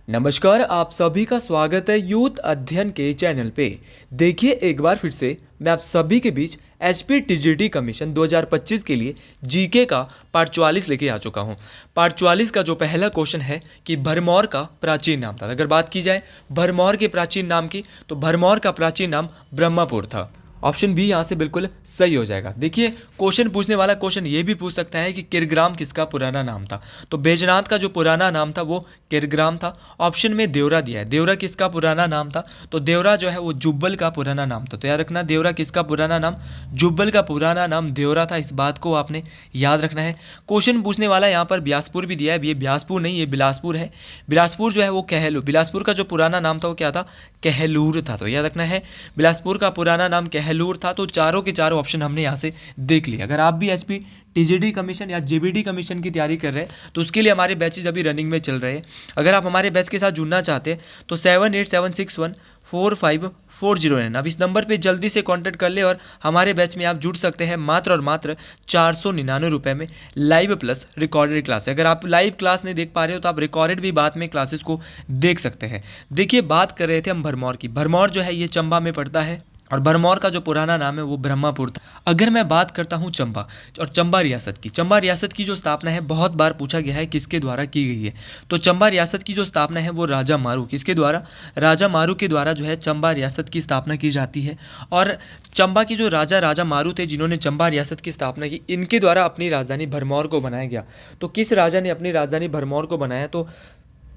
नमस्कार, आप सभी का स्वागत है यूथ अध्ययन के चैनल पे। देखिए एक बार फिर से मैं आप सभी के बीच एचपी टीजीटी कमीशन 2025 के लिए जीके का पार्ट 44 लेके आ चुका हूँ। पार्ट 44 का जो पहला क्वेश्चन है कि भरमौर का प्राचीन नाम था। अगर बात की जाए भरमौर के प्राचीन नाम की, तो भरमौर का प्राचीन नाम ब्रह्मपुर था। ऑप्शन बी यहाँ से बिल्कुल सही हो जाएगा। देखिए क्वेश्चन पूछने वाला क्वेश्चन ये भी पूछ सकता है कि किरग्राम किसका पुराना नाम था। तो बैजनाथ का जो पुराना नाम था वो किरग्राम था। ऑप्शन में देवरा दिया है, देवरा किसका पुराना नाम था, तो देवरा जो है वो जुब्बल का पुराना नाम था। तो याद रखना देवरा किसका पुराना नाम, जुब्बल का पुराना नाम देवरा था। इस बात को आपने याद रखना है। क्वेश्चन पूछने वाला यहाँ पर बिलासपुर भी दिया है, ये बिलासपुर नहीं, ये बिलासपुर है। बिलासपुर जो है वो कहलूर, बिलासपुर का जो पुराना नाम था वो क्या था, कहलूर था। तो याद रखना है बिलासपुर का पुराना नाम कहलूर था। तो चारों के चारों ऑप्शन हमने यहाँ से देख लिया। अगर आप भी एचपी टीजीटी कमीशन या जेबीटी कमीशन की तैयारी कर रहे हैं तो उसके लिए हमारे बैचेज अभी रनिंग में चल रहे हैं। अगर आप हमारे बैच के साथ जुड़ना चाहते हैं तो 7876145409। अब इस नंबर पे जल्दी से कांटेक्ट कर ले और हमारे बैच में आप जुड़ सकते हैं मात्र और मात्र 499 रुपये में, लाइव प्लस रिकॉर्डेड क्लास। अगर आप लाइव क्लास नहीं देख पा रहे हो तो आप रिकॉर्डेड भी बाद में क्लासेस को देख सकते हैं। देखिए बात कर रहे थे हम भरमौर की। भरमौर जो है ये चंबा में पड़ता है और भरमौर का जो पुराना नाम है वो ब्रह्मपुर था। अगर मैं बात करता हूँ चंबा और चंबा रियासत की, चंबा रियासत की जो स्थापना है बहुत बार पूछा गया है किसके द्वारा की गई है। तो चंबा रियासत की जो स्थापना है वो राजा मारू, किसके द्वारा, राजा मारू के द्वारा जो है चंबा रियासत की स्थापना की जाती है। और चंबा की जो राजा मारू थे जिन्होंने चंबा रियासत की स्थापना की, इनके द्वारा अपनी राजधानी भरमौर को बनाया गया। तो किस राजा ने अपनी राजधानी भरमौर को बनाया, तो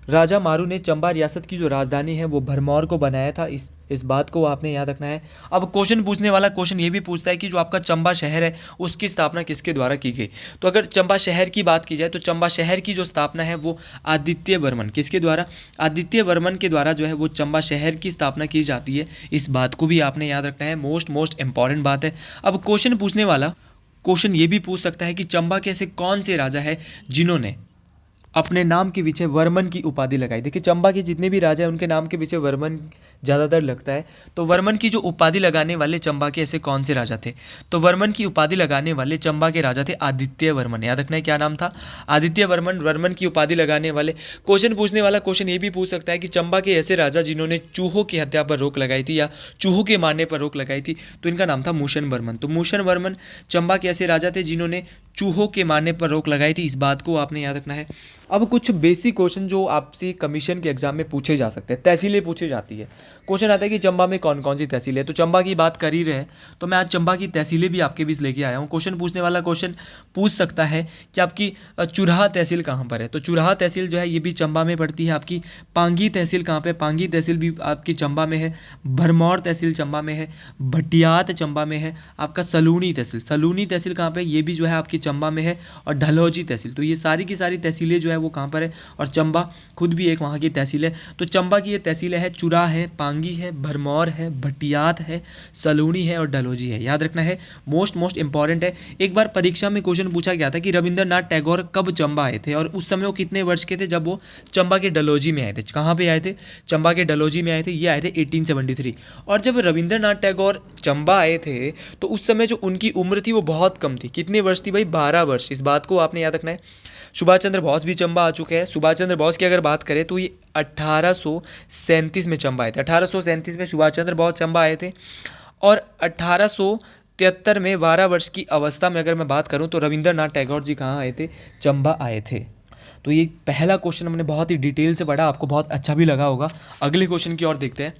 राजा मारू ने चंबा रियासत की जो राजधानी है वो भरमौर को बनाया था। इस बात को आपने याद रखना है। अब क्वेश्चन पूछने वाला क्वेश्चन ये भी पूछता है कि जो आपका चंबा शहर है उसकी स्थापना किसके द्वारा की गई। तो अगर चंबा शहर की बात की जाए तो चंबा शहर की जो स्थापना है वो आदित्य वर्मन, किसके द्वारा, आदित्य वर्मन के द्वारा जो है वो चंबा शहर की स्थापना की जाती है। इस बात को भी आपने याद रखना है, मोस्ट इंपॉर्टेंट बात है। अब क्वेश्चन पूछने वाला क्वेश्चन ये भी पूछ सकता है कि चंबा के ऐसे कौन से राजा है जिन्होंने अपने नाम के पीछे वर्मन की उपाधि लगाई। देखिए चंबा के जितने भी राजा हैं उनके नाम के पीछे वर्मन ज़्यादातर लगता है। तो वर्मन की जो उपाधि लगाने वाले चंबा के ऐसे कौन से राजा थे, तो वर्मन की उपाधि लगाने वाले चंबा के राजा थे आदित्य वर्मन। याद रखना है क्या नाम था, आदित्य वर्मन। वर्मन की उपाधि लगाने वाले। क्वेश्चन पूछने वाला क्वेश्चन ये भी पूछ सकता है कि चंबा के ऐसे राजा जिन्होंने चूहों की हत्या पर रोक लगाई थी या चूहों के मारने पर रोक लगाई थी, तो इनका नाम था मूशन वर्मन। तो मूशन वर्मन चंबा के ऐसे राजा थे जिन्होंने चूहों के मारने पर रोक लगाई थी। इस बात को आपने याद रखना है। अब कुछ बेसिक क्वेश्चन जो आपसे कमीशन के एग्जाम में पूछे जा सकते हैं, तहसीलें पूछी जाती है। क्वेश्चन आता है कि चंबा में कौन कौन सी तहसील है। तो चंबा की बात कर ही रहे हैं तो मैं आज चंबा की तहसीलें भी आपके बीच लेके आया हूँ। क्वेश्चन पूछने वाला क्वेश्चन पूछ सकता है कि आपकी चुराहा तहसील कहाँ पर है। तो चुराहा तहसील जो है ये भी चंबा में पड़ती है। आपकी पांगी तहसील कहाँ पे, पांगी तहसील भी आपकी चंबा में है। भरमौर तहसील चंबा में है। भटियात चंबा में है। आपका सलूनी तहसील, सलूनी तहसील कहाँ पे, ये भी जो है आपकी चंबा में है। और ढलौजी तहसील, तो ये सारी की सारी तहसीलें जो है वो कहाँ पर है, और चंबा खुद भी एक वहाँ की तहसील है। तो चंबा की ये तहसीलें है, चुरा है, पांगी है, भरमौर है, भटियात है, सलूनी है और डलहौजी है। याद रखना है, मोस्ट इंपॉर्टेंट है। एक बार परीक्षा में क्वेश्चन पूछा गया था कि रविंद्रनाथ टैगोर कब चंबा आए थे और उस समय वो कितने वर्ष के थे जब वो चंबा के डलहौजी में आए थे। कहाँ पे आए थे, चंबा के डलहौजी में आए थे। ये आए थे 1873। और जब रविंद्रनाथ टैगोर चंबा आए थे तो उस समय जो उनकी उम्र थी वो बहुत कम थी। कितने वर्ष थी भाई, 12 वर्ष। इस बात को आपने याद रखना है। सुभाष चंद्र बोस भी चंबा आ चुके हैं। सुभाष चंद्र बोस की अगर बात करें तो ये 1837 में चंबा आए थे। 1837 में सुभाष चंद्र बोस चंबा आए थे। और 1873 में 12 वर्ष की अवस्था में अगर मैं बात करूं तो रविंद्रनाथ टैगोर जी कहाँ आए थे, चंबा आए थे। तो ये पहला क्वेश्चन हमने बहुत ही डिटेल से पढ़ा, आपको बहुत अच्छा भी लगा होगा। अगले क्वेश्चन की ओर देखते हैं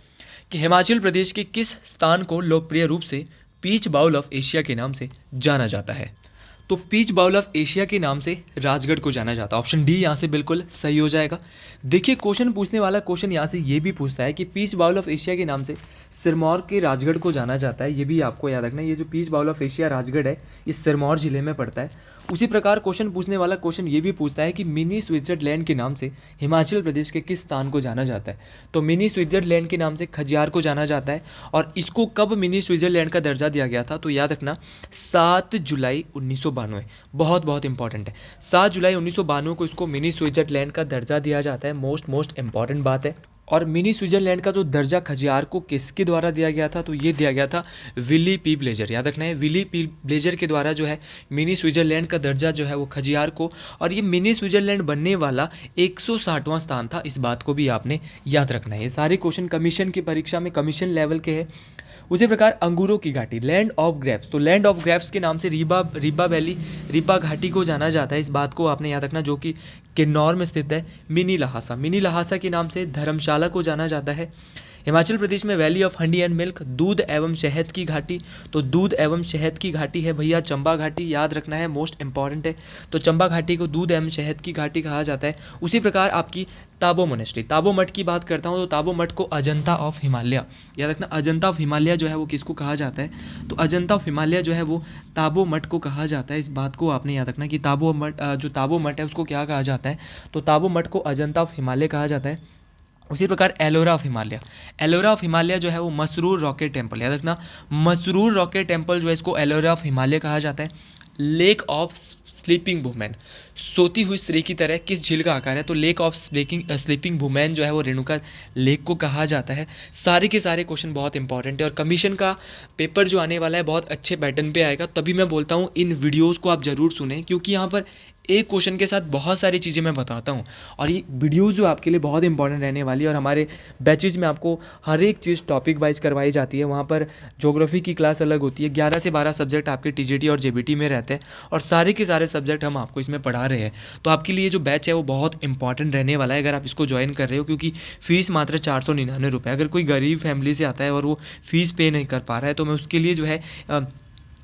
कि हिमाचल प्रदेश के किस स्थान को लोकप्रिय रूप से पीच बाउल ऑफ एशिया के नाम से जाना जाता है। तो पीच बाउल ऑफ एशिया के नाम से राजगढ़ को जाना जाता है। ऑप्शन डी यहाँ से बिल्कुल सही हो जाएगा। देखिए क्वेश्चन पूछने वाला क्वेश्चन यहाँ से ये भी पूछता है कि पीच बाउल ऑफ एशिया के नाम से सिरमौर के राजगढ़ को जाना जाता है। ये भी आपको याद रखना है, ये जो peach bowl of Asia Rajgarh है ये सिरमौर जिले में पड़ता है। उसी प्रकार क्वेश्चन पूछने वाला क्वेश्चन ये भी पूछता है कि मिनी स्विट्जरलैंड के नाम से हिमाचल प्रदेश के किस स्थान को जाना जाता है। तो मिनी स्विट्जरलैंड के नाम से खजियार को जाना जाता है। और इसको कब मिनी स्विट्जरलैंड का दर्जा दिया गया था, तो याद रखना 7 जुलाई 1992। बहुत इंपॉर्टेंट है, 7 जुलाई 1992 को इसको मिनी स्विट्जरलैंड का दर्जा दिया जाता है। मोस्ट इंपॉर्टेंट बात है। और मिनी स्विट्जरलैंड का जो दर्जा खजियार को किसके द्वारा दिया गया था, तो ये दिया गया था विली पी ब्लेजर। याद रखना है, विली पी ब्लेजर के द्वारा जो है मिनी स्विट्जरलैंड का दर्जा जो है वो खजियार को, और ये मिनी स्विट्जरलैंड बनने वाला 160वां स्थान था, इस बात को भी आपने याद रखना है। ये सारे क्वेश्चन कमीशन की परीक्षा में कमीशन लेवल के हैं। उसी प्रकार अंगूरों की घाटी, लैंड ऑफ ग्रेप्स, तो लैंड ऑफ ग्रेप्स के नाम से रीबा वैली, रीबा घाटी को जाना जाता है, इस बात को आपने याद रखना, जो कि किन्नौर में स्थित है। मिनी लहासा के नाम से धर्मशाला को जाना जाता है। हिमाचल प्रदेश में valley of handi and milk, दूध एवं शहद की घाटी, तो दूध एवं शहद की घाटी है भैया चंबा घाटी, याद रखना है, मोस्ट इंपॉर्टेंट है। तो चंबा घाटी को दूध एवं शहद की घाटी कहा जाता है। उसी प्रकार आपकी ताबो मोनेस्ट्री, ताबो मठ की बात करता हूँ तो ताबो मठ को अजंता ऑफ हिमालय, याद रखना, अजंता ऑफ हिमालय जो है वो किसको कहा जाता है, तो अजंता ऑफ हिमालय जो है वो ताबो मठ को कहा जाता है। इस बात को आपने याद रखना कि ताबो मठ, जो ताबो मठ है उसको क्या कहा जाता है, तो ताबो मठ को अजंता ऑफ हिमालय कहा जाता है। उसी प्रकार एलोरा ऑफ हिमालय, एलोरा ऑफ हिमालय जो है वो मसरूर रॉकेट टेम्पल, याद रखना, मसरूर रॉकेट टेम्पल जो है इसको एलोरा ऑफ हिमालय कहा जाता है। लेक ऑफ स्लीपिंग वुमेन, सोती हुई स्त्री की तरह किस झील का आकार है, तो लेक ऑफ स्लीपिंग वुमेन जो है वो रेणुका लेक को कहा जाता है। सारे के सारे क्वेश्चन बहुत इंपॉर्टेंट है, और कमीशन का पेपर जो आने वाला है बहुत अच्छे पैटर्न पे आएगा, तभी मैं बोलता हूँ इन वीडियोज़ को आप ज़रूर सुनें, क्योंकि यहाँ पर एक क्वेश्चन के साथ बहुत सारी चीज़ें मैं बताता हूँ, और ये वीडियोज़ जो आपके लिए बहुत इंपॉर्टेंट रहने वाली है। और हमारे बैचेज में आपको हर एक चीज़ टॉपिक वाइज करवाई जाती है। वहाँ पर ज्योग्राफी की क्लास अलग होती है, 11 से 12 सब्जेक्ट आपके टीजीटी और जेबीटी में रहते हैं, और सारे के सारे सब्जेक्ट हम आपको इसमें पढ़ा रहे हैं। तो आपके लिए जो बैच है वो बहुत इंपॉर्टेंट रहने वाला है अगर आप इसको ज्वाइन कर रहे हो, क्योंकि फ़ीस मात्र 499 रुपये। अगर कोई गरीब फैमिली से आता है और वो फ़ीस पे नहीं कर पा रहा है, तो मैं उसके लिए जो है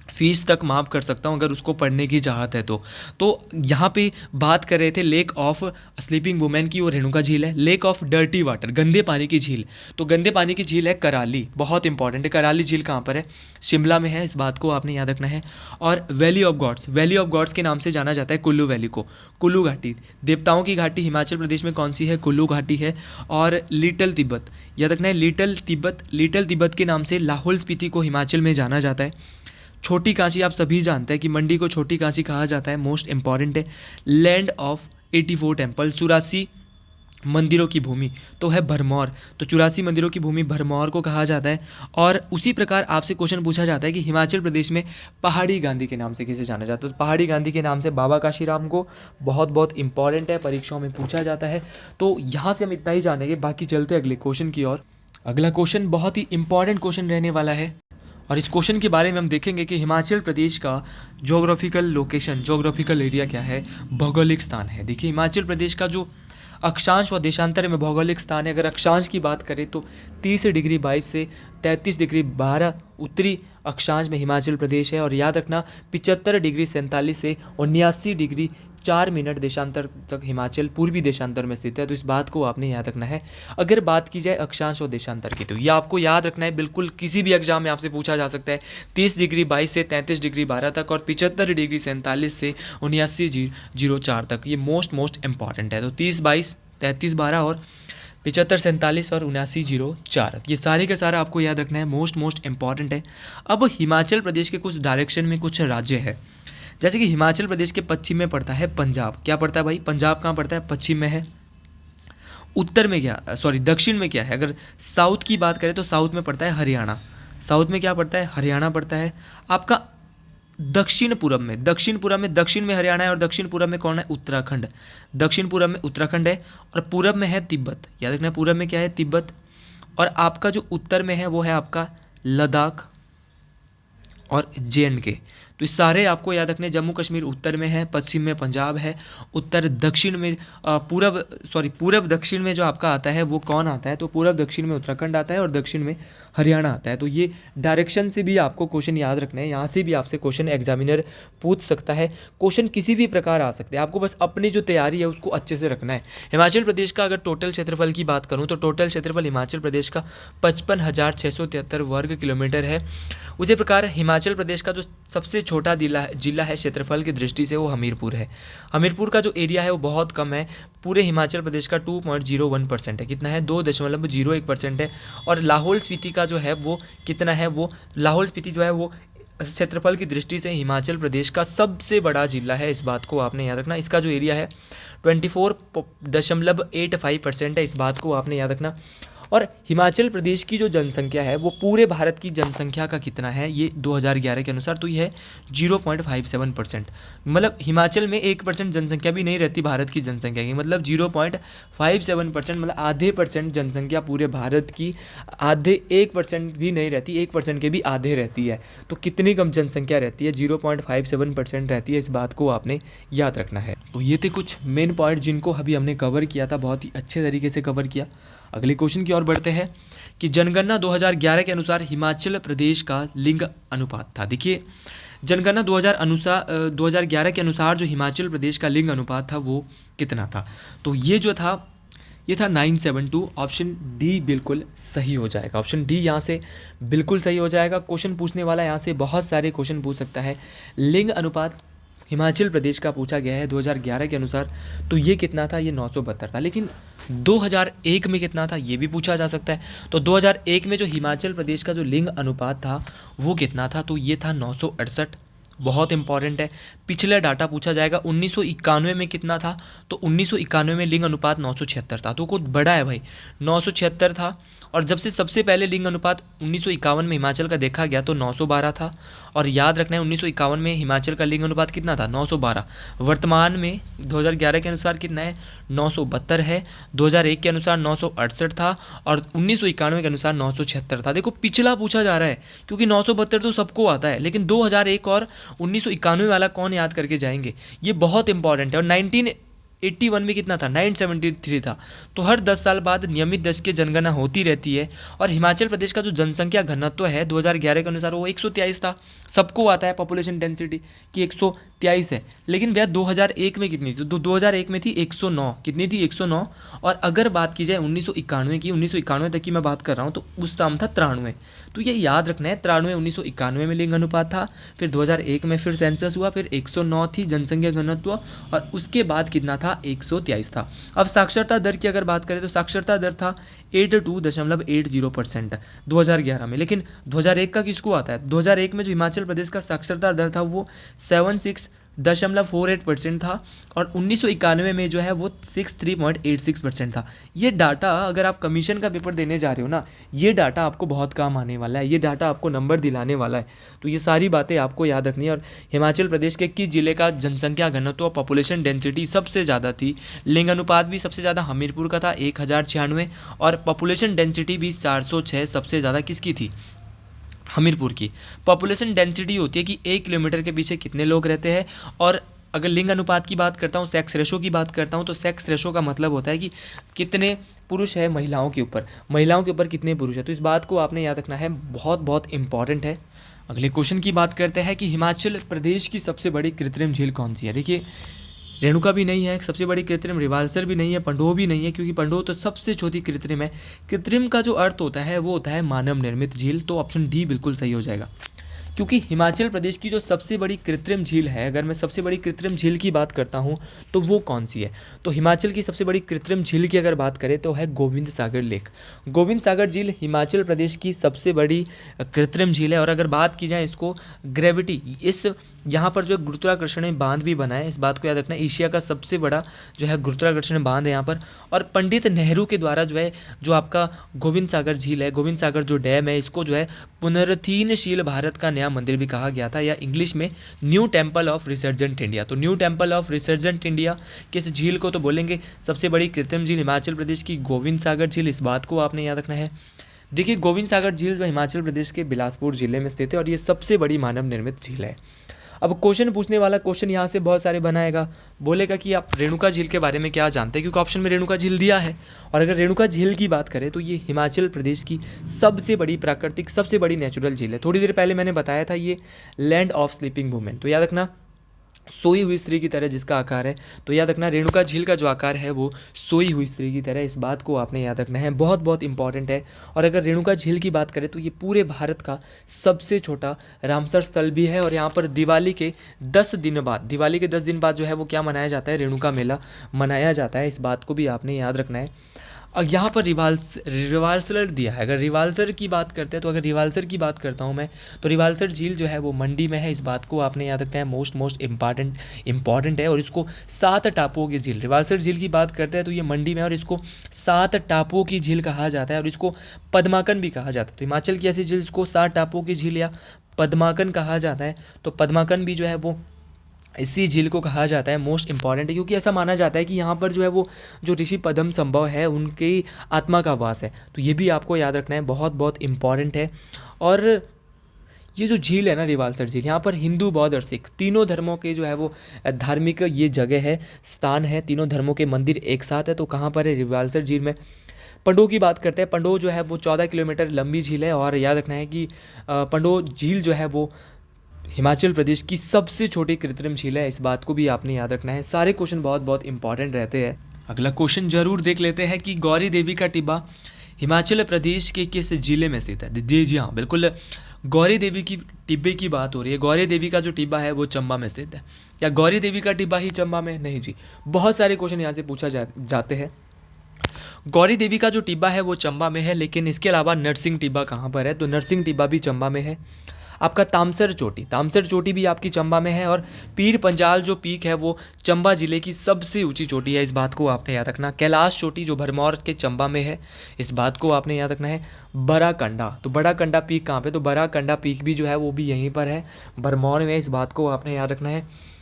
फ़ीस तक माफ़ कर सकता हूँ अगर उसको पढ़ने की चाहत है तो यहाँ पे बात कर रहे थे लेक ऑफ स्लीपिंग वुमेन की, वो रेणुका झील है। लेक ऑफ डर्टी वाटर, गंदे पानी की झील, तो गंदे पानी की झील है कराली, बहुत इंपॉर्टेंट है। कराली झील कहाँ पर है, शिमला में है, इस बात को आपने याद रखना है। और valley of gods, valley of gods के नाम से जाना जाता है कुल्लू वैली को, कुल्लू घाटी, देवताओं की घाटी हिमाचल प्रदेश में कौन सी है, कुल्लू घाटी है। और लिटल तिब्बत, याद रखना है, लिटल तिब्बत के नाम से लाहौल स्पीति को हिमाचल में जाना जाता है। छोटी कांची, आप सभी जानते हैं कि मंडी को छोटी कांची कहा जाता है, मोस्ट इंपॉर्टेंट है। लैंड ऑफ 84 टेम्पल, 84 मंदिरों की भूमि, तो है भरमौर, तो 84 मंदिरों की भूमि भरमौर को कहा जाता है। और उसी प्रकार आपसे क्वेश्चन पूछा जाता है कि हिमाचल प्रदेश में पहाड़ी गांधी के नाम से किसे जाना जाता है, तो पहाड़ी गांधी के नाम से बाबा काशीराम को, बहुत बहुत इंपॉर्टेंट है, परीक्षाओं में पूछा जाता है। तो यहाँ से हम इतना ही जानेंगे, बाकी चलते अगले क्वेश्चन की ओर। अगला क्वेश्चन बहुत ही इंपॉर्टेंट क्वेश्चन रहने वाला है, और इस क्वेश्चन के बारे में हम देखेंगे कि हिमाचल प्रदेश का ज्योग्राफिकल लोकेशन, ज्योग्राफिकल एरिया क्या है, भौगोलिक स्थान है। देखिए हिमाचल प्रदेश का जो अक्षांश व देशांतर में भौगोलिक स्थान है, अगर अक्षांश की बात करें तो 30 डिग्री 22 से 33 डिग्री 12 उत्तरी अक्षांश में हिमाचल प्रदेश है। और याद रखना 75 डिग्री 47 से 79 डिग्री 4 मिनट देशांतर तक हिमाचल पूर्वी देशांतर में स्थित है, तो इस बात को आपने याद रखना है। अगर बात की जाए अक्षांश और देशांतर की, तो ये आपको याद रखना है, बिल्कुल किसी भी एग्जाम में आपसे पूछा जा सकता है। 30 डिग्री 22 से 33 डिग्री 12 तक, और 75 डिग्री 47 से 79.04 तक, ये मोस्ट इंपॉर्टेंट है। तो 30 22 33 12 और 75 47 और 79.04, ये सारे का सारा आपको याद रखना है, मोस्ट इंपॉर्टेंट है। अब हिमाचल प्रदेश के कुछ डायरेक्शन में कुछ राज्य है, जैसे कि हिमाचल प्रदेश के पश्चिम में पड़ता है पंजाब, क्या पड़ता है भाई, पंजाब कहाँ पड़ता है, पश्चिम में है। उत्तर में क्या, दक्षिण में क्या है, अगर साउथ की बात करें तो साउथ में पड़ता है हरियाणा, साउथ में क्या पड़ता है, हरियाणा पड़ता है। आपका दक्षिण पूरब में हरियाणा है, और दक्षिण पूरब में कौन है, उत्तराखंड, दक्षिण पूरब में उत्तराखंड है, और पूरब में है तिब्बत, याद रखना पूरब में क्या है, तिब्बत। और आपका जो उत्तर में है वो है आपका लद्दाख और JNK, तो इस सारे आपको याद रखने। जम्मू कश्मीर उत्तर में है, पश्चिम में पंजाब है, उत्तर दक्षिण में पूरब दक्षिण में जो आपका आता है वो कौन आता है, तो पूरब दक्षिण में उत्तराखंड आता है, और दक्षिण में हरियाणा आता है। तो ये डायरेक्शन से भी आपको क्वेश्चन याद रखना है, यहाँ से भी आपसे क्वेश्चन एग्जामिनर पूछ सकता है। क्वेश्चन किसी भी प्रकार आ सकते हैं, आपको बस अपनी जो तैयारी है उसको अच्छे से रखना है। हिमाचल प्रदेश का अगर टोटल क्षेत्रफल की बात करूँ तो टोटल क्षेत्रफल हिमाचल प्रदेश का 55,673 वर्ग किलोमीटर है। उसी प्रकार हिमाचल प्रदेश का जो सबसे छोटा जिला है क्षेत्रफल की दृष्टि से वो हमीरपुर है। हमीरपुर का जो एरिया है वो बहुत कम है, पूरे हिमाचल प्रदेश का 2.01% है, कितना है, 2.01% है। और लाहौल स्पीति का जो है वो कितना है, वो लाहौल स्पीति जो है वो क्षेत्रफल की दृष्टि से हिमाचल प्रदेश का सबसे बड़ा जिला है, इस बात को आपने याद रखना। इसका जो एरिया है 24.85% है, इस बात को आपने याद रखना। और हिमाचल प्रदेश की जो जनसंख्या है वो पूरे भारत की जनसंख्या का कितना है, ये 2011 के अनुसार तो ये है 0.57%। मतलब हिमाचल में 1% जनसंख्या भी नहीं रहती भारत की जनसंख्या की, मतलब 0.57%, मतलब आधे परसेंट जनसंख्या पूरे भारत की, आधे 1% भी नहीं रहती, 1% के भी आधे रहती है। तो कितनी कम जनसंख्या रहती है, 0.57% रहती है, इस बात को आपने याद रखना है। तो ये थे कुछ मेन पॉइंट जिनको अभी हमने कवर किया था, बहुत ही अच्छे तरीके से कवर किया। अगले क्वेश्चन की ओर बढ़ते हैं कि जनगणना 2011 के अनुसार हिमाचल प्रदेश का लिंग अनुपात था। देखिए जनगणना 2011 के अनुसार जो हिमाचल प्रदेश का लिंग अनुपात था वो कितना था, तो ये जो था ये था 9:7। ऑप्शन डी बिल्कुल सही हो जाएगा, ऑप्शन डी यहाँ से बिल्कुल सही हो जाएगा। क्वेश्चन पूछने वाला यहाँ से बहुत सारे क्वेश्चन पूछ सकता है। लिंग अनुपात हिमाचल प्रदेश का पूछा गया है 2011 के अनुसार, तो ये कितना था, ये 972 था। लेकिन 2001 में कितना था ये भी पूछा जा सकता है। तो 2001 में जो हिमाचल प्रदेश का जो लिंग अनुपात था वो कितना था, तो ये था 968। बहुत इंपॉर्टेंट है, पिछला डाटा पूछा जाएगा। 1991 में कितना था, तो 1991 में लिंग अनुपात 976 था, तो कुछ बड़ा है भाई, 976 था। और जब से सबसे पहले लिंग अनुपात 1951 में हिमाचल का देखा गया तो 912 था। और याद रखना है 1951 में हिमाचल का लिंग अनुपात कितना था, 912। वर्तमान में 2011 के अनुसार कितना है, 972 है। 2001 के अनुसार 968 था और 1991 के अनुसार 976 था। देखो पिछला पूछा जा रहा है क्योंकि 972 तो सबको आता है, लेकिन 2001 और 1991 वाला कौन याद करके जाएंगे, ये बहुत इंपॉर्टेंट है। और 1981 में कितना था, 973 था। तो हर 10 साल बाद नियमित दशकीय जनगणना होती रहती है। और हिमाचल प्रदेश का जो जनसंख्या घनत्व है 2011 के अनुसार वो 123 था, सबको आता है पॉपुलेशन डेंसिटी कि 123 है। लेकिन भैया 2001 में कितनी थी, तो 2001 में थी 109, कितनी थी 109। और अगर बात की जाए 1991 की, 1991 तक की मैं बात कर रहा हूँ, तो उस टाइम था 93। तो ये याद रखना है, 93 1991 में लिंग अनुपात था, फिर 2001 में फिर सेंसस हुआ, फिर 109 थी जनसंख्या घनत्व, और उसके बाद कितना था, 123 था। अब साक्षरता दर की अगर बात करें तो साक्षरता दर था 82.80% 2011 में। लेकिन 2001 का किसको आता है, 2001 में जो हिमाचल प्रदेश का साक्षरता दर था वो 76.48% था। और 1991 में जो है वो 63.86% था। ये डाटा अगर आप कमीशन का पेपर देने जा रहे हो ना, ये डाटा आपको बहुत काम आने वाला है, ये डाटा आपको नंबर दिलाने वाला है। तो ये सारी बातें आपको याद रखनी है। और हिमाचल प्रदेश के किस जिले का जनसंख्या घनत्व और पॉपुलेशन डेंसिटी सबसे ज़्यादा थी, लिंग अनुपात भी सबसे ज़्यादा हमीरपुर का था 1096, और पॉपुलेशन डेंसिटी भी 406 सबसे ज़्यादा किसकी थी, हमीरपुर की। पॉपुलेशन डेंसिटी होती है कि 1 किलोमीटर के पीछे कितने लोग रहते हैं। और अगर लिंग अनुपात की बात करता हूँ, सेक्स रेशो की बात करता हूँ, तो सेक्स रेशो का मतलब होता है कि कितने पुरुष है महिलाओं के ऊपर, महिलाओं के ऊपर कितने पुरुष है। तो इस बात को आपने याद रखना है, बहुत बहुत इंपॉर्टेंट है। अगले क्वेश्चन की बात करते हैं कि हिमाचल प्रदेश की सबसे बड़ी कृत्रिम झील कौन सी है। देखिए रेणुका भी नहीं है सबसे बड़ी कृत्रिम, रिवाल्सर भी नहीं है, पंडोह भी नहीं है, क्योंकि पंडोह तो सबसे छोटी कृत्रिम है। कृत्रिम का जो अर्थ होता है वो होता है मानव निर्मित झील, तो ऑप्शन डी बिल्कुल सही हो जाएगा। क्योंकि हिमाचल प्रदेश की जो सबसे बड़ी कृत्रिम झील है, अगर मैं सबसे बड़ी कृत्रिम झील की बात करता हूँ तो वो कौन सी है, तो हिमाचल की सबसे बड़ी कृत्रिम झील की अगर बात करें तो है गोविंद सागर लेक। गोविंद सागर झील हिमाचल प्रदेश की सबसे बड़ी कृत्रिम झील है। और अगर बात की जाए इसको ग्रेविटी, इस यहाँ पर जो गुरुत्वाकर्षण बांध भी बना है, इस बात को याद रखना है, एशिया का सबसे बड़ा जो है गुरुत्वाकर्षण बांध है यहाँ पर। और पंडित नेहरू के द्वारा जो है जो आपका गोविंद सागर झील है, गोविंद सागर जो डैम है, इसको जो है पुनरुत्थानशील भारत का नया मंदिर भी कहा गया था, या इंग्लिश में new temple of resurgent India. तो new temple of resurgent India के इस झील को तो बोलेंगे सबसे बड़ी कृत्रिम झील हिमाचल प्रदेश की गोविंद सागर झील, इस बात को आपने याद रखना है। देखिए गोविंद सागर झील जो हिमाचल प्रदेश के बिलासपुर जिले में स्थित है और ये सबसे बड़ी मानव निर्मित झील है। अब क्वेश्चन पूछने वाला क्वेश्चन यहाँ से बहुत सारे बनाएगा, बोलेगा कि आप रेणुका झील के बारे में क्या जानते हैं, क्योंकि ऑप्शन में रेणुका झील दिया है। और अगर रेणुका झील की बात करें तो ये हिमाचल प्रदेश की सबसे बड़ी प्राकृतिक, सबसे बड़ी नेचुरल झील है। थोड़ी देर पहले मैंने बताया था ये लैंड ऑफ स्लीपिंग वुमेन, तो याद रखना सोई हुई स्त्री की तरह जिसका आकार है, तो याद रखना रेणुका झील का जो आकार है वो सोई हुई स्त्री की तरह, इस बात को आपने याद रखना है, बहुत बहुत इंपॉर्टेंट है। और अगर रेणुका झील की बात करें तो ये पूरे भारत का सबसे छोटा रामसर स्थल भी है। और यहाँ पर दिवाली के 10 दिन बाद जो है वो क्या मनाया जाता है, रेणुका मेला मनाया जाता है, इस बात को भी आपने याद रखना है। यहाँ पर रिवाल्सर दिया है। अगर रिवाल्सर की बात करते हैं तो अगर रिवाल्सर की बात करता हूँ मैं, तो रिवाल्सर झील जो है वो मंडी में है। इस बात को आपने याद रखना है, मोस्ट इम्पॉर्टेंट है। और इसको 7 टापुओं की झील, रिवाल्सर झील की बात करते हैं तो ये मंडी में है और इसको 7 टापुओं की झील कहा जाता है और इसको पद्माकन भी कहा जाता है। तो हिमाचल की ऐसी झील इसको 7 टापुओं की झील या पद्माकन कहा जाता है। तो पद्माकन भी जो है वो इसी झील को कहा जाता है, मोस्ट इंपॉर्टेंट है, क्योंकि ऐसा माना जाता है कि यहाँ पर जो है वो जो ऋषि पद्म संभव है उनकी आत्मा का वास है। तो ये भी आपको याद रखना है, बहुत बहुत इंपॉर्टेंट है। और ये जो झील है ना रिवाल्सर झील, यहाँ पर हिंदू बौद्ध और सिख तीनों धर्मों के जो है वो धार्मिक ये जगह है, स्थान है, तीनों धर्मों के मंदिर एक साथ है। तो कहाँ पर है? रिवाल्सर झील में। पंडो की बात करते हैं। पंडो जो है वो 14 किलोमीटर लंबी झील है और याद रखना है कि पंडो झील जो है वो हिमाचल प्रदेश की सबसे छोटी कृत्रिम झील है। इस बात को भी आपने याद रखना है। सारे क्वेश्चन बहुत बहुत इंपॉर्टेंट रहते हैं। अगला क्वेश्चन जरूर देख लेते हैं कि गौरी देवी का टिब्बा हिमाचल प्रदेश के किस जिले में स्थित है? जी हाँ, बिल्कुल, गौरी देवी की टिब्बे की बात हो रही है। गौरी देवी का जो टिब्बा है वो चंबा में स्थित है। या गौरी देवी का टिब्बा ही चंबा में? नहीं जी, बहुत सारे क्वेश्चन यहाँ से पूछा जाते हैं। गौरी देवी का जो टिब्बा है वो चंबा में है, लेकिन इसके अलावा नरसिंह टिब्बा कहाँ पर है? तो नरसिंह टिब्बा भी चंबा में है। आपका तामसर चोटी भी आपकी चंबा में है। और पीर पंजाल जो पीक है वो चंबा जिले की सबसे ऊंची चोटी है। इस बात को आपने याद रखना। कैलाश चोटी जो भरमौर के चंबा में है, इस बात को आपने याद रखना है। बड़ा कंडा, तो बड़ा कंडा पीक कहाँ पे? तो बड़ा कंडा पीक भी जो है वो भी यहीं पर है, भरमौर में। इस बात को आपने याद रखना है।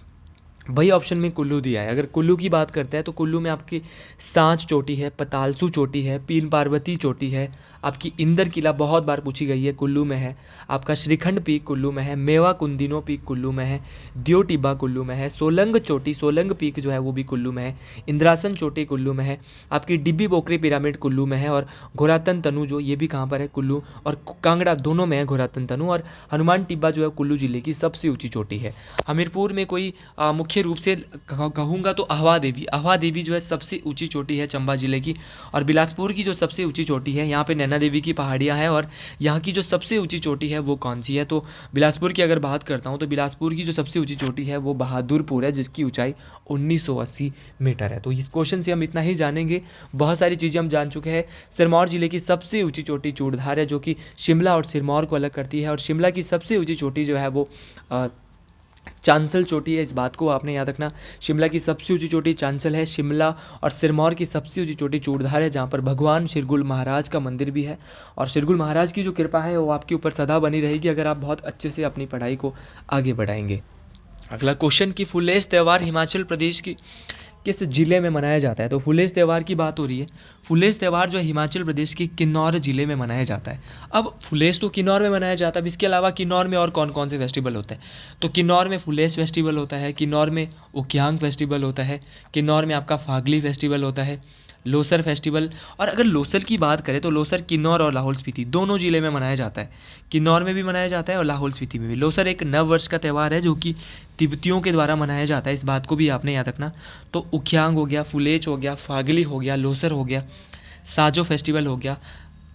वही ऑप्शन में कुल्लू दिया है। अगर कुल्लू की बात करते हैं तो कुल्लू में आपकी सांच चोटी है, पतालसू चोटी है, पीर पार्वती चोटी है, आपकी इंदर किला बहुत बार पूछी गई है, कुल्लू में है। आपका श्रीखंड पीक कुल्लू में है, मेवा कुंदिनो पीक कुल्लू में है, दियो टिब्बा कुल्लू में है, सोलंग पीक जो है वो भी कुल्लू में है, इंद्रासन चोटी कुल्लू में है, आपकी डिब्बी बोकरी पिरामिड कुल्लू में है, और घोरातन तनु जो ये भी कहाँ पर है? कुल्लू और कांगड़ा दोनों में है घोरातन तनु। और हनुमान टिब्बा जो है कुल्लू जिले की सबसे ऊँची चोटी है। हमीरपुर में कोई मुख्य रूप से कहूँगा तो अहवा देवी जो है सबसे ऊंची चोटी है चंबा जिले की। और बिलासपुर की जो सबसे ऊंची चोटी है, यहाँ पे नैना देवी की पहाड़ियाँ हैं। और यहाँ की जो सबसे ऊंची चोटी है वो कौन सी है? तो बिलासपुर की अगर बात करता हूँ तो बिलासपुर की जो सबसे ऊंची चोटी है वो बहादुरपुर है, जिसकी ऊंचाई 1980 मीटर है। तो इस क्वेश्चन से हम इतना ही जानेंगे, बहुत सारी चीज़ें हम जान चुके हैं। सिरमौर जिले की सबसे ऊंची चोटी चूड़धार है, जो कि शिमला और सिरमौर को अलग करती है। और शिमला की सबसे ऊंची चोटी जो है वो चांसल चोटी है। इस बात को आपने याद रखना। शिमला की सबसे ऊंची चोटी चांसल है। शिमला और सिरमौर की सबसे ऊंची चोटी चूड़धार है, जहाँ पर भगवान शिरगुल महाराज का मंदिर भी है। और शिरगुल महाराज की जो कृपा है वो आपके ऊपर सदा बनी रहेगी, अगर आप बहुत अच्छे से अपनी पढ़ाई को आगे बढ़ाएंगे। अगला क्वेश्चन कि फुलेस त्यौहार हिमाचल प्रदेश की किस जिले में मनाया जाता है? तो फुलेस त्यौहार की बात हो रही है। फुलेस त्यौहार जो है हिमाचल प्रदेश के किन्नौर जिले में मनाया जाता है। अब फुलेस तो किन्नौर में मनाया जाता है, अब इसके अलावा किन्नौर में और कौन कौन से फेस्टिवल होते हैं? तो किन्नौर में फुलेस फेस्टिवल होता है, किन्नौर में उकियांग फेस्टिवल होता है, किन्नौर में आपका फागली फेस्टिवल होता है, लोसर फेस्टिवल। और अगर लोसर की बात करें तो लोसर किन्नौर और लाहौल स्पीति दोनों जिले में मनाया जाता है। किन्नौर में भी मनाया जाता है और लाहौल स्पीति में भी। लोसर एक नव वर्ष का त्यौहार है जो कि तिब्बतियों के द्वारा मनाया जाता है, इस बात को भी आपने याद रखना। तो उखियांग हो गया, फुलेच हो गया, फागली हो गया, लोसर हो गया, साजो फेस्टिवल हो गया,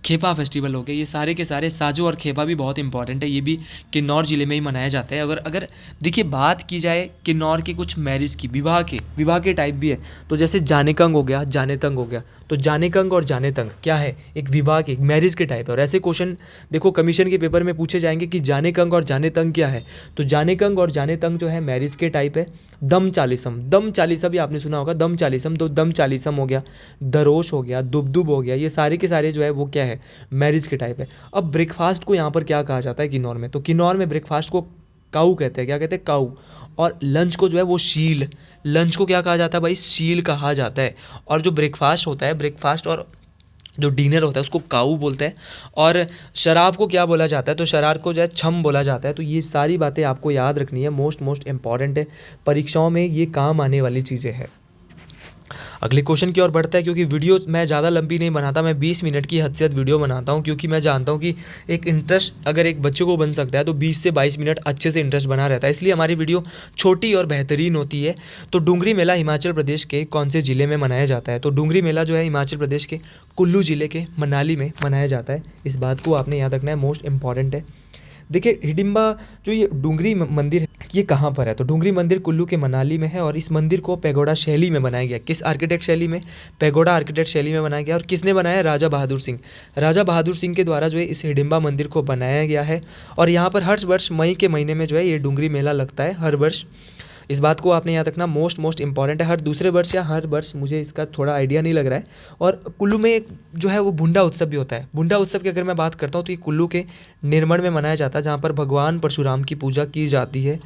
खेपा फेस्टिवल हो गया, ये सारे के सारे। साजो और खेपा भी बहुत इंपॉर्टेंट है, ये भी किन्नौर जिले में ही मनाया जाता है। अगर देखिए बात की जाए किन्नौर के कुछ मैरिज की, विवाह के टाइप भी है। तो जैसे जानेकंग हो गया, जानेतंग हो गया, तो जानेकंग और जानेतंग क्या है? एक विवाह के, एक मैरिज के टाइप है। और ऐसे क्वेश्चन देखो कमीशन के पेपर में पूछे जाएंगे कि जानेकंग और जानेतंग क्या है? तो जानेकंग और जानेतंग जो है मैरिज के टाइप है। दम चालीसम भी आपने सुना होगा, दम चालीसम। तो दम चालीसम हो गया, दरोश हो गया, दुबदुब हो गया, ये सारे के सारे जो है वो क्या है? मैरिज के टाइप है। अब ब्रेकफास्ट को यहाँ पर क्या कहा जाता है किन्नौर में? तो किन्नौर में ब्रेकफास्ट को काऊ कहते हैं। क्या कहते हैं? काऊ। और लंच को जो है वो शील, लंच को क्या कहा जाता है भाई? शील कहा जाता है। और जो ब्रेकफास्ट होता है, ब्रेकफास्ट और जो डिनर होता है उसको काऊ बोलते हैं। और शराब को क्या बोला जाता है? तो शराब को जो है छम बोला जाता है। तो ये सारी बातें आपको याद रखनी है, मोस्ट इंपॉर्टेंट है, परीक्षाओं में ये काम आने वाली चीज़ें हैं। अगले क्वेश्चन की ओर बढ़ता है, क्योंकि वीडियो मैं ज़्यादा लंबी नहीं बनाता, मैं 20 मिनट की हद से ज़्यादा वीडियो बनाता हूँ, क्योंकि मैं जानता हूँ कि एक इंटरेस्ट अगर एक बच्चे को बन सकता है तो 20 से 22 मिनट अच्छे से इंटरेस्ट बना रहता है, इसलिए हमारी वीडियो छोटी और बेहतरीन होती है। तो डूंगरी मेला हिमाचल प्रदेश के कौन से ज़िले में मनाया जाता है? तो डूंगरी मेला जो है हिमाचल प्रदेश के कुल्लू ज़िले के मनाली में मनाया जाता है, इस बात को आपने याद रखना है, मोस्ट इंपॉर्टेंट है। देखिए हिडिंबा जो ये डूंगरी मंदिर है ये कहाँ पर है, तो डुंगरी मंदिर कुल्लू के मनाली में है और इस मंदिर को पैगोडा शैली में बनाया गया। किस आर्किटेक्ट शैली में? पैगोडा आर्किटेक्ट शैली में बनाया गया। और किसने बनाया? राजा बहादुर सिंह। राजा बहादुर सिंह के द्वारा जो है इस हिडिंबा मंदिर को बनाया गया है। और यहाँ पर हर वर्ष मई के महीने में जो है ये डुंगरी मेला लगता है हर वर्ष। इस बात को आपने याद रखना, मोस्ट इंपॉर्टेंट है। हर दूसरे वर्ष या हर वर्ष, मुझे इसका थोड़ा आइडिया नहीं लग रहा है। और कुल्लू में एक जो है वो बुंडा उत्सव भी होता है। बुंडा उत्सव की अगर मैं बात करता हूँ तो ये कुल्लू के निर्मण में मनाया जाता है, जहाँ पर भगवान परशुराम की पूजा की जाती है।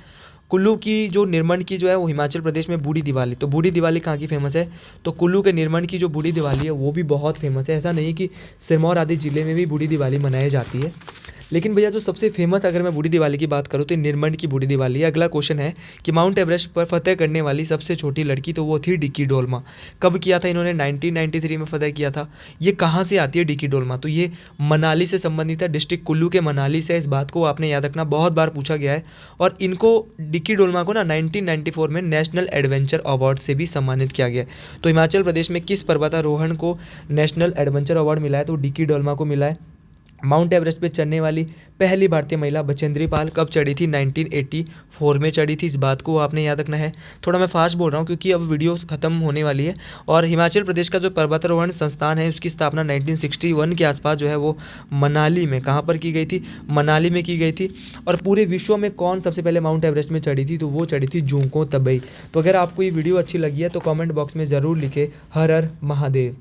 कुल्लू की जो निर्मण की जो है वो हिमाचल प्रदेश में बूढ़ी दिवाली। तो बूढ़ी दिवाली कहाँ की फेमस है? तो कुल्लू के निर्मण की जो बूढ़ी दिवाली है वो भी बहुत फेमस है। ऐसा नहीं कि सिरमौर आदि ज़िले में भी बूढ़ी दिवाली मनाई जाती है, लेकिन भैया जो सबसे फेमस अगर मैं बूढ़ी दिवाली की बात करूँ तो निर्मंड की बूढ़ी दिवाली है। अगला क्वेश्चन है कि माउंट एवरेस्ट पर फतेह करने वाली सबसे छोटी लड़की, तो वो थी डिकी डोलमा। कब किया था इन्होंने? 1993 में फतेह किया था। ये कहाँ से आती है डिकी डोलमा? तो ये मनाली से संबंधित है, डिस्ट्रिक्ट कुल्लू के मनाली से। इस बात को आपने याद रखना, बहुत बार पूछा गया है। और इनको डिकी डोलमा को ना 1994 में नेशनल एडवेंचर अवार्ड से भी सम्मानित किया गया है। तो हिमाचल प्रदेश में किस पर्वतारोहण को नेशनल एडवेंचर अवार्ड मिला है? तो डिकी डोलमा को मिला है। माउंट एवरेस्ट पे चढ़ने वाली पहली भारतीय महिला बचेंद्री पाल कब चढ़ी थी? 1984 में चढ़ी थी। इस बात को आपने याद रखना है। थोड़ा मैं फास्ट बोल रहा हूँ क्योंकि अब वीडियो ख़त्म होने वाली है। और हिमाचल प्रदेश का जो पर्वतारोहण संस्थान है उसकी स्थापना 1961 के आसपास जो है वो मनाली में, कहाँ पर की गई थी? मनाली में की गई थी। और पूरे विश्व में कौन सबसे पहले माउंट एवरेस्ट में चढ़ी थी? तो वो चढ़ी थी जूको तबई। तो अगर आपको ये वीडियो अच्छी लगी है तो कॉमेंट बॉक्स में ज़रूर लिखे हर हर महादेव।